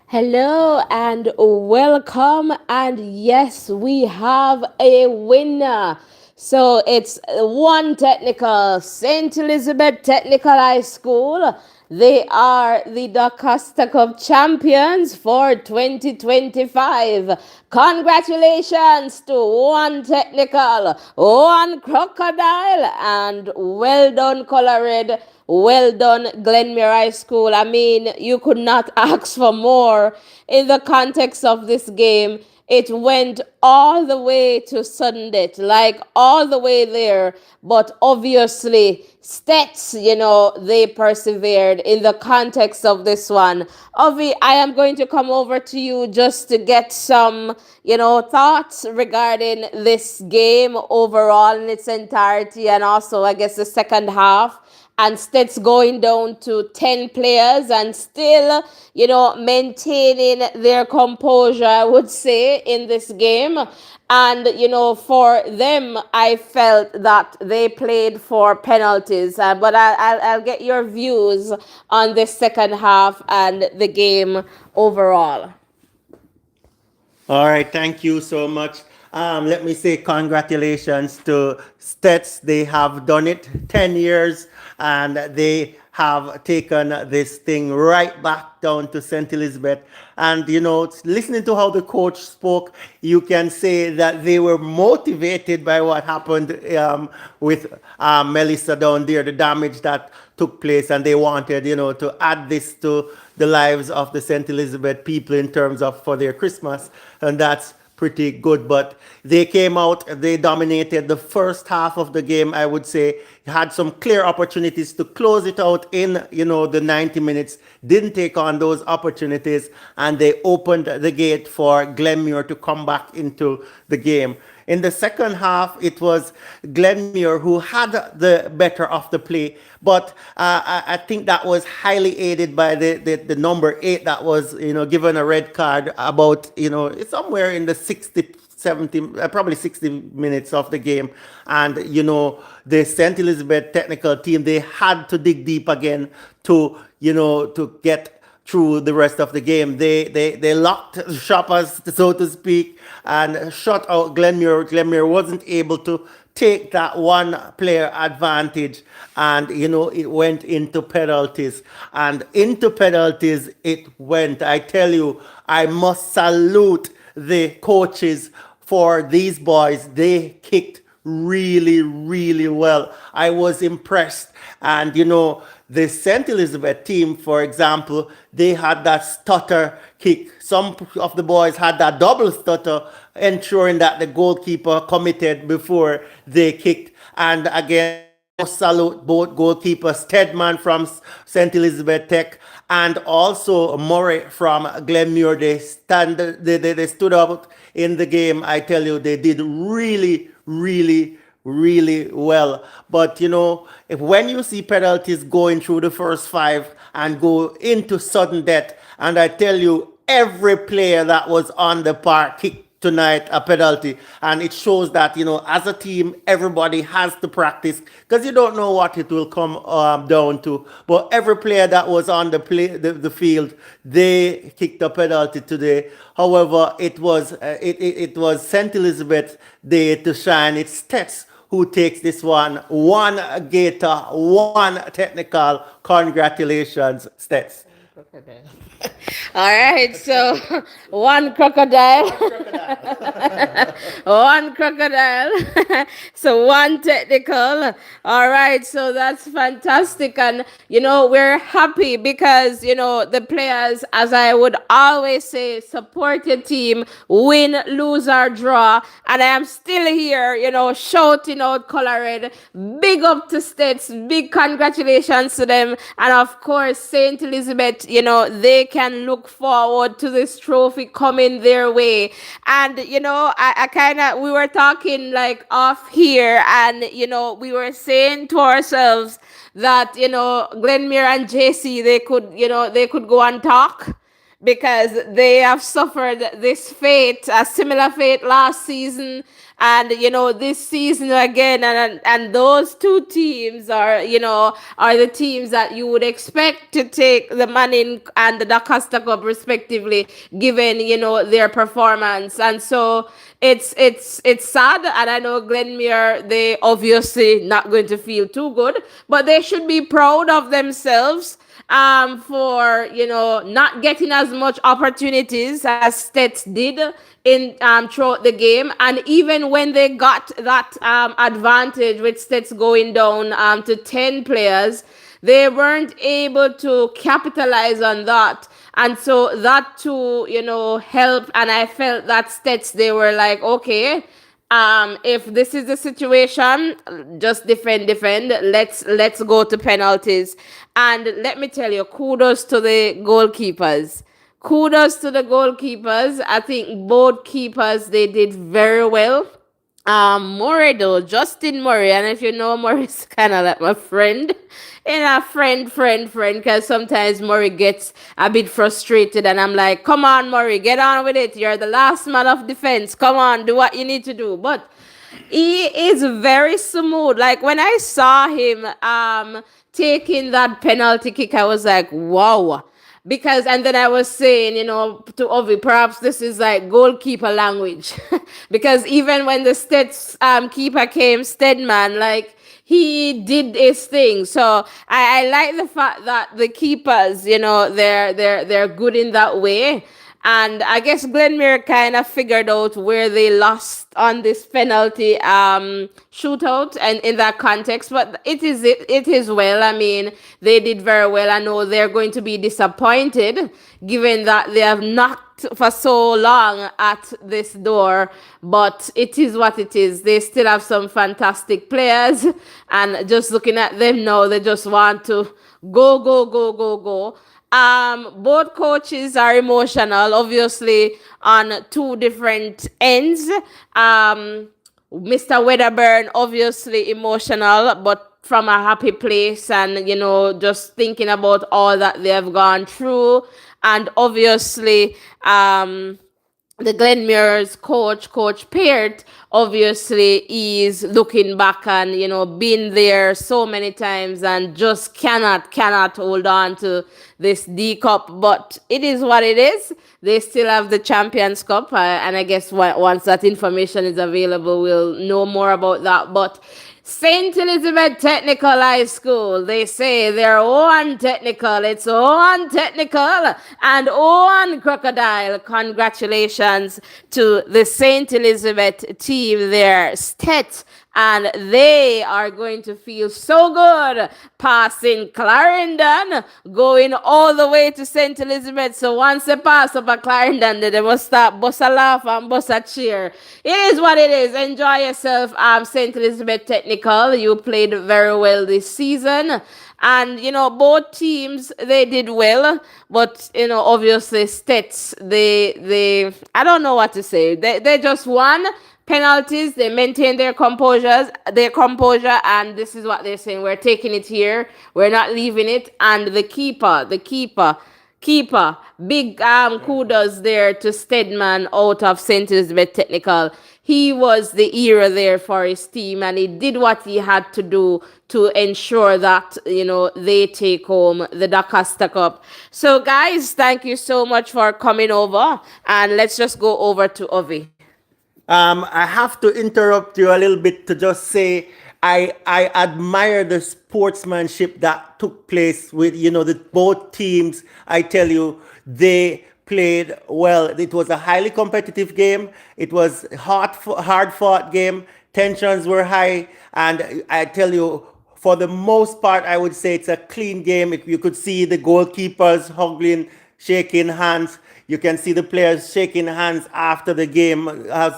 Hello and welcome. And yes, we have a winner. So it's one technical, St. Elizabeth Technical High School. They are the DaCosta Cup champions for 2025. Congratulations to one technical, one crocodile, and well done, Colored. Well done, Glenmere High School. I mean, you could not ask for more in the context of this game. It went all the way to sudden death, like all the way there. But obviously, STETHS, they persevered in the context of this one. Ovi, I am going to come over to you just to get some, thoughts regarding this game overall in its entirety, and also, I guess, the second half, and Stets going down to 10 players and still, maintaining their composure, I would say, in this game. And, for them, I felt that they played for penalties. But I'll get your views on the second half and the game overall. All right, thank you so much. Let me say congratulations to STETHS. They have done it 10 years and they have taken this thing right back down to St. Elizabeth. And, listening to how the coach spoke, you can say that they were motivated by what happened with Melissa down there, the damage that took place, and they wanted, to add this to the lives of the St. Elizabeth people in terms of for their Christmas, and that's pretty good. But they came out, they dominated the first half of the game, I would say. Had some clear opportunities to close it out in, the 90 minutes. Didn't take on those opportunities, and they opened the gate for Glenmuir to come back into the game. In the second half, it was Glenmuir who had the better of the play, but I think that was highly aided by the number 8 that was, given a red card about, it's somewhere in the 60, 70, probably 60 minutes of the game. And, the St. Elizabeth technical team, they had to dig deep again to, to get through the rest of the game. They locked shoppers, so to speak, and shut out Glenmuir. Glenmuir wasn't able to take that one player advantage, and it went into penalties. And into penalties it went. I tell you, I must salute the coaches for these boys. They kicked really, really well. I was impressed. And the St. Elizabeth team, for example, they had that stutter kick. Some of the boys had that double stutter, ensuring that the goalkeeper committed before they kicked. And again, I must salute both goalkeepers, Stedman from St. Elizabeth Tech and also Murray from Glenmuir. They stood out in the game. I tell you, they did really, really, really well. But if when you see penalties going through the first five and go into sudden death, and I tell you, every player that was on the park kicked tonight a penalty, and it shows that as a team everybody has to practice, because you don't know what it will come down to. But every player that was on the field, they kicked a penalty today. However, it was St. Elizabeth Day to shine. It's STETHS who takes this one gator, one technical. Congratulations, STETHS. All right, so one crocodile, one crocodile, so one technical. All right, so that's fantastic, and we're happy because the players, as I would always say, support your team, win, lose or draw, and I am still here, shouting out Colored. Big up to States, big congratulations to them, and of course Saint Elizabeth. They can look forward to this trophy coming their way. And, I kind of, we were talking like off here, and, we were saying to ourselves that, Glenmere and JC, they could go and talk because they have suffered this fate, a similar fate last season. And this season again, and those two teams are the teams that you would expect to take the Manning and the DaCosta Cup respectively, given their performance. And so it's sad, and I know Glenmere, they obviously not going to feel too good, but they should be proud of themselves for not getting as much opportunities as Stets did in throughout the game. And even when they got that advantage with Stets going down to 10 players, they weren't able to capitalize on that. And so that too helped. And I felt that Stets, they were like, okay, if this is the situation, just defend. Let's go to penalties. And let me tell you, kudos to the goalkeepers. Kudos to the goalkeepers. I think both keepers, they did very well. Murray though, Justin Murray, and if you know Murray's kind of like my friend, and a friend, because sometimes Murray gets a bit frustrated, and I'm like, come on, Murray, get on with it. You're the last man of defense. Come on, do what you need to do. But he is very smooth. Like when I saw him taking that penalty kick, I was like, wow. Because, and then I was saying, to Ovi, perhaps this is like goalkeeper language. Because even when the Steds keeper came, Stedman, like he did his thing. So I like the fact that the keepers, they're good in that way. And I guess Glenmere kind of figured out where they lost on this penalty shootout and in that context. But it is well. I mean, they did very well. I know they're going to be disappointed given that they have knocked for so long at this door. But it is what it is. They still have some fantastic players. And just looking at them now, they just want to go, go, go, go, go. Both coaches are emotional, obviously, on two different ends. Mr. Wedderburn, obviously emotional, but from a happy place, and just thinking about all that they have gone through. And obviously, the Glenmure's Coach Peart, obviously is looking back and been there so many times and just cannot hold on to this D Cup. But it is what it is. They still have the Champions Cup, and I guess once that information is available, we'll know more about that. But St. Elizabeth Technical High School, they say they're on technical. It's on technical and on crocodile. Congratulations to the St. Elizabeth team there, STETHS. And they are going to feel so good passing Clarendon, going all the way to St. Elizabeth. So once they pass up at Clarendon, they must start bust a laugh and bust a cheer. It is what it is. Enjoy yourself, St. Elizabeth Technical. You played very well this season. And both teams, they did well, but obviously STETHS, they I don't know what to say. They just won penalties. They maintain their composure, and this is what they're saying: we're taking it here, we're not leaving it. And the keeper, big kudos there to Stedman out of St. Elizabeth Technical. He was the hero there for his team, and he did what he had to do to ensure that they take home the DaCosta Cup. So guys, thank you so much for coming over, and let's just go over to Ovi. I have to interrupt you a little bit to just say I admire the sportsmanship that took place with the both teams. I tell you, they played well. It was a highly competitive game. It was hard fought game. Tensions were high, and I tell you, for the most part, I would say it's a clean game. You could see the goalkeepers hugging, shaking hands. You can see the players shaking hands after the game has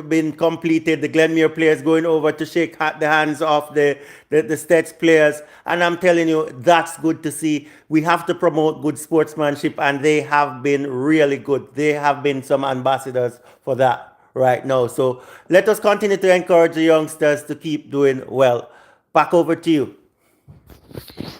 been completed. The Glenmere players going over to shake the hands of the STETHS players. And I'm telling you, that's good to see. We have to promote good sportsmanship, and they have been really good. They have been some ambassadors for that right now. So let us continue to encourage the youngsters to keep doing well. Back over to you.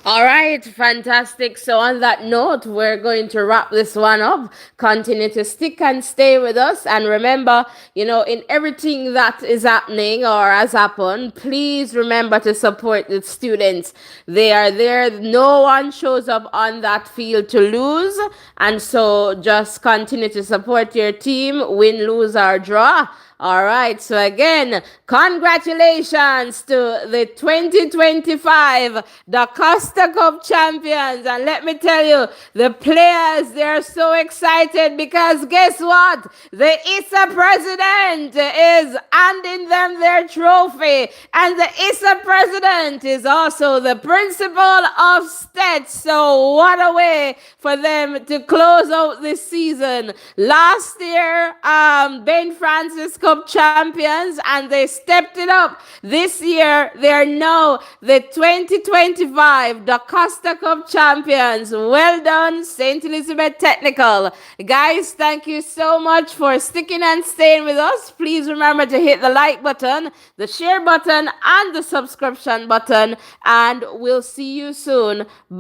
All right, fantastic. So, on that note, we're going to wrap this one up. Continue to stick and stay with us. And remember, in everything that is happening or has happened, please remember to support the students. They are there. No one shows up on that field to lose. And so, just continue to support your team, win, lose, or draw. All right, so again, congratulations to the 2025 DaCosta Cup champions. And let me tell you, the players, they're so excited because guess what? The ISA president is handing them their trophy. And the ISA president is also the principal of STETHS. So what a way for them to close out this season. Last year, Ben Francis Cup champions, and they stepped it up. This year, they're now the 2025 DaCosta Cup champions. Well done, St. Elizabeth Technical. Guys, thank you so much for sticking and staying with us. Please remember to hit the like button, the share button, and the subscription button, and we'll see you soon. Bye.